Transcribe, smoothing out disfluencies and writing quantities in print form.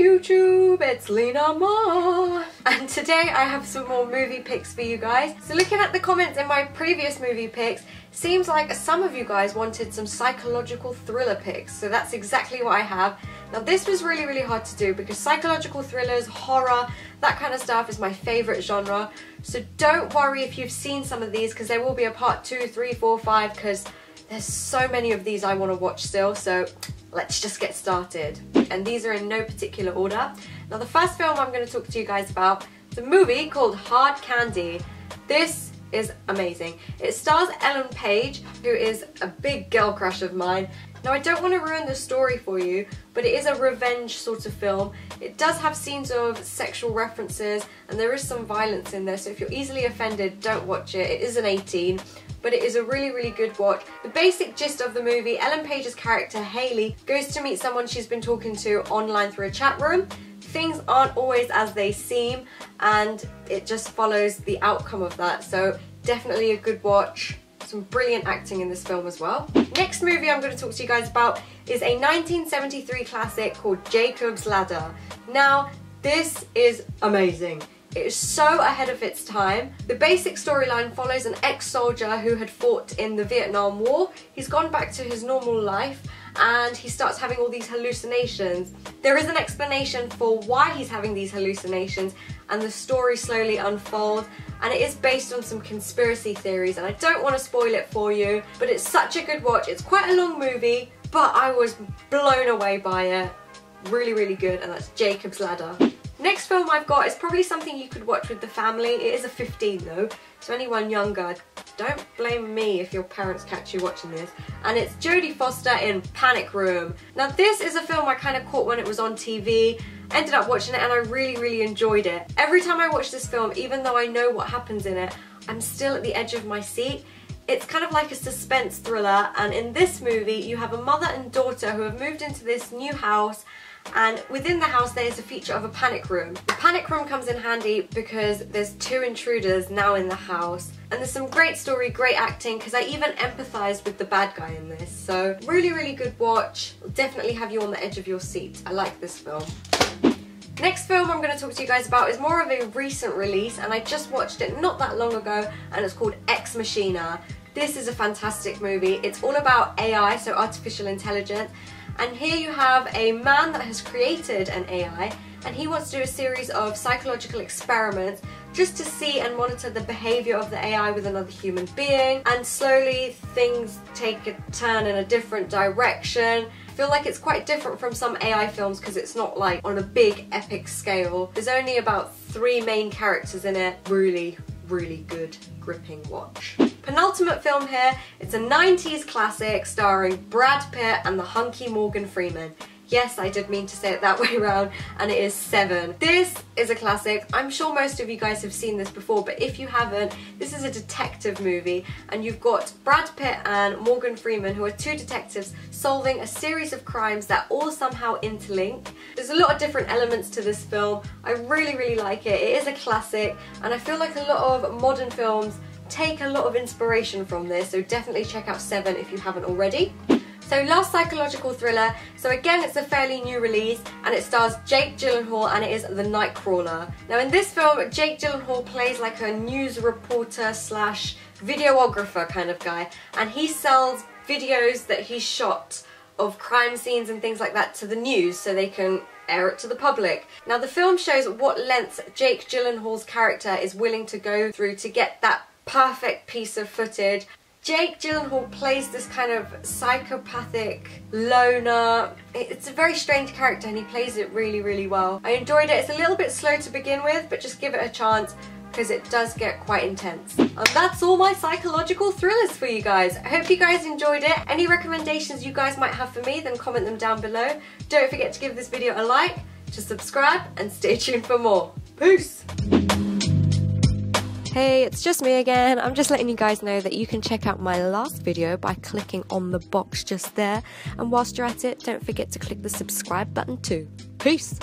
YouTube, it's itslinamar, and today I have some more movie picks for you guys. So looking at the comments in my previous movie picks, seems like some of you guys wanted some psychological thriller picks, so that's exactly what I have. Now this was really hard to do because psychological thrillers, horror, that kind of stuff is my favourite genre. So don't worry if you've seen some of these, because there will be a part 2, 3, 4, 5, because there's so many of these I want to watch still, so let's just get started. And these are in no particular order. Now the first film I'm going to talk to you guys about is a movie called Hard Candy. This is amazing. It stars Ellen Page, who is a big girl crush of mine. Now I don't want to ruin the story for you, but it is a revenge sort of film. It does have scenes of sexual references and there is some violence in there, so if you're easily offended, don't watch it. It is an 18, but it is a really good watch. The basic gist of the movie, Ellen Page's character Hayley goes to meet someone she's been talking to online through a chat room. Things aren't always as they seem and it just follows the outcome of that, so definitely a good watch. Some brilliant acting in this film as well. Next movie I'm going to talk to you guys about is a 1973 classic called Jacob's Ladder. Now this is amazing. It is so ahead of its time. The basic storyline follows an ex-soldier who had fought in the Vietnam War. He's gone back to his normal life and he starts having all these hallucinations. There is an explanation for why he's having these hallucinations and the story slowly unfolds, and it is based on some conspiracy theories, and I don't want to spoil it for you, but it's such a good watch. It's quite a long movie, but I was blown away by it. Really good, and that's Jacob's Ladder. Next film I've got is probably something you could watch with the family. It is a 15 though, so anyone younger, don't blame me if your parents catch you watching this. And it's Jodie Foster in Panic Room. Now this is a film I kind of caught when it was on TV, ended up watching it and I really enjoyed it. Every time I watch this film, even though I know what happens in it, I'm still at the edge of my seat. It's kind of like a suspense thriller, and in this movie you have a mother and daughter who have moved into this new house, and within the house there is a feature of a panic room. The panic room comes in handy because there's 2 intruders now in the house, and there's some great story, great acting, because I even empathised with the bad guy in this. So really good watch. It'll definitely have you on the edge of your seat. I like this film. Next film I'm going to talk to you guys about is more of a recent release, and I just watched it not that long ago, and it's called MACHINA. This is a fantastic movie. It's all about AI, so artificial intelligence. And here you have a man that has created an AI, and he wants to do a series of psychological experiments just to see and monitor the behaviour of the AI with another human being, and slowly things take a turn in a different direction. I feel like it's quite different from some AI films because it's not like on a big epic scale. There's only about 3 main characters in it. Really good, gripping watch. Penultimate film here, it's a 90s classic starring Brad Pitt and the hunky Morgan Freeman. Yes, I did mean to say it that way around, and it is Seven. This is a classic. I'm sure most of you guys have seen this before, but if you haven't, this is a detective movie, and you've got Brad Pitt and Morgan Freeman, who are 2 detectives solving a series of crimes that all somehow interlink. There's a lot of different elements to this film. I really like it. It is a classic, and I feel like a lot of modern films take a lot of inspiration from this, so definitely check out Seven if you haven't already. So last psychological thriller, so again it's a fairly new release, and it stars Jake Gyllenhaal, and it is The Nightcrawler. Now in this film, Jake Gyllenhaal plays like a news reporter slash videographer kind of guy, and he sells videos that he shot of crime scenes and things like that to the news so they can air it to the public. Now the film shows what lengths Jake Gyllenhaal's character is willing to go through to get that perfect piece of footage. Jake Gyllenhaal plays this kind of psychopathic loner. It's a very strange character and he plays it really well. I enjoyed it. It's a little bit slow to begin with, but just give it a chance because it does get quite intense. And that's all my psychological thrillers for you guys. I hope you guys enjoyed it. Any recommendations you guys might have for me, then comment them down below. Don't forget to give this video a like, to subscribe, and stay tuned for more. Peace! Hey, it's just me again. I'm just letting you guys know that you can check out my last video by clicking on the box just there. And whilst you're at it, don't forget to click the subscribe button too. Peace!